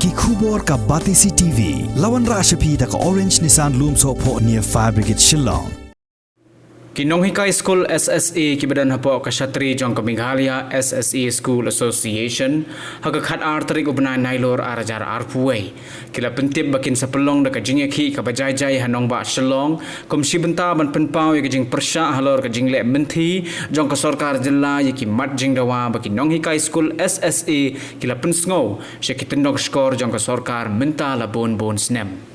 ki khubor ka Batisi TV lawan ra shapi da ka Orange Nissan Loom so pho near Fire Brigade Shillong. Kinong Hikay School SSA kibadan hapo kasatri jong Meghalaya SSA School Association hagakhat arterik ubna nailor arajar arpuai kila pentip bakin sa pelong da kajing ki kabajay hanong ba Shillong kom sibenta ban penpau kajing persya halor kajing le menti jong ka sarkar jilla yaki mat jing dawa bakin Nong Hikay School SSA kila pensngo syakitendok skor jong ka sarkar menta la bon snem.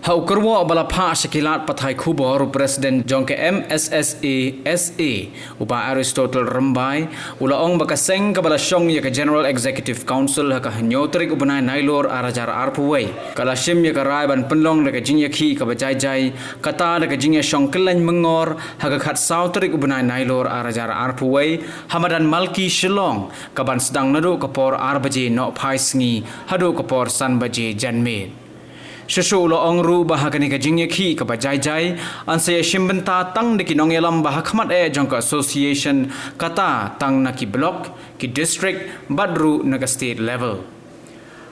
Hau kerwa bala pa syakilat pathai khubor Presiden jong ke MSSA SA upa Aristotle Rembai ulaong bakaseng kabala syong ya ke General Executive Council haka hanyotrik ubunai nailor arajar arpuway kala syim ya ke rai ban penlong deka jing yakhi kabajay kata deka jing ya syong kelany mengor haka khat sautrik ubunai nailor arajar arpuway hamadan malki Shillong kaban sedang nadu kapor arbaje nok phai sngi hadu kapor san baje janme. Sesulo ongru bahagani kajing yakhi kabajay ansaya shimbenta tang deki nongelam bahakmat jongka association kata tang naki block ki district badru naga state level.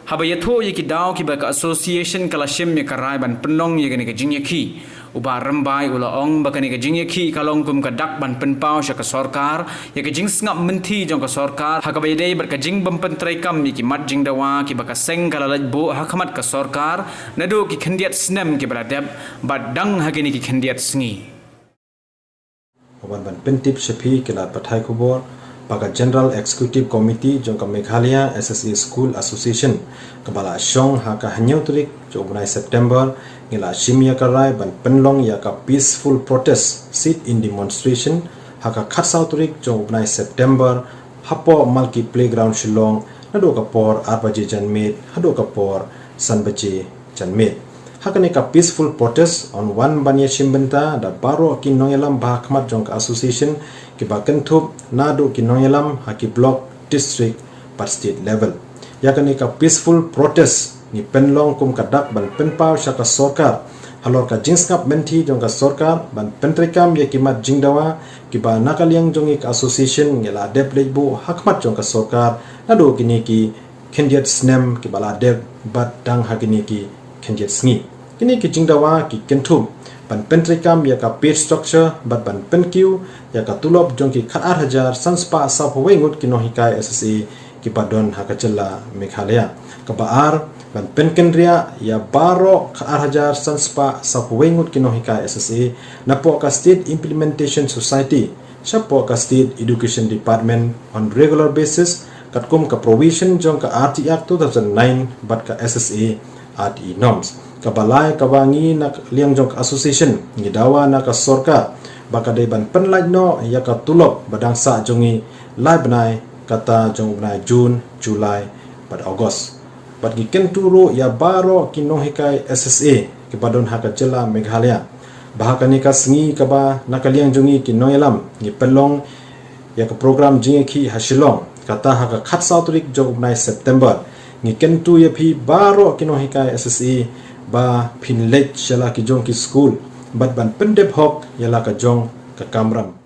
Habayatho yaki daw ki baka association kala shim ya karai ban penlong yagani kajing yakhi uba rembai ulaong bakani kajing yakhi kalong kum kadak ban penpau sya ka sarkar ya kajing ngap menti jong ka sarkar hakabayday bat kajing bempentrai kam yaki mat jing dawa ki baka seng kala lajbo hakamat ka sarkar nado ki khendiat snem ki baladab badang hagini ki khendiat sngi ban pentip shapi kila pathai khubor baka General Executive Committee jong ka Meghalaya SSA School Association kabala syong haka hanyotrik jong bunai September ngila shimya karai ban penlong ya ka peaceful protest sit in demonstration haka khatsauturik jong bunai September hapo malki playground Shillong nado ka por arbaje janmet hado ka por sanbaje janmet hakane ka peaceful protest on one banya shimbenta da baro ki nongelam bahakmat jong ka association ki bakentup nado ki nongelam haki block district par state level yakane ka peaceful protest ni penlong kum kadak ban penpau syaka sarkar halor ka jingskap menti jong ka sarkar ban pentrekam yakimat jingdawa ki ba nakaliang jong ka association ngela dep lejbo hakmat jong ka sarkar nado kini ki khendiat snem ki bala dep bat dang hagini ki khendiat sngi kini ki jingdawa ki kentum ban pentrekam ya ka page structure bat ban penkiu ya ka tulop jong ki khat 8000 sanspa sa phawengut ki Nong Hikay SSA ki padon hakachella Meghalaya ka baar ban penkendria ya baro khat 8000 sanspa sa phawengut ki Nong Hikay SSA napo ka State Implementation Society sapo ka State Education Department on regular basis katkum ka provision jong ka RT Act 2009 bat ka SSA RTE norms kabalai kawangi nak liang jong association ngidawa nak sarkar baka dai ban penlaj no ya ka tulop badang sa jongi lai banai kata jong banai June Julai pada Ogos bad gi kenturo ya baro ki Nong Hikay SSA ki badon haka jela Meghalaya bahakani ka sngi ka ba nakaliang jongi ki noelam ni pelong ya ka program jingi ki Shillong kata haka khat sautrik jong banai September ni kentu ya phi baro ki Nong Hikay SSA ba pinlet shala ki jong ki school bat ban pendep hok yala ka jong ka kamram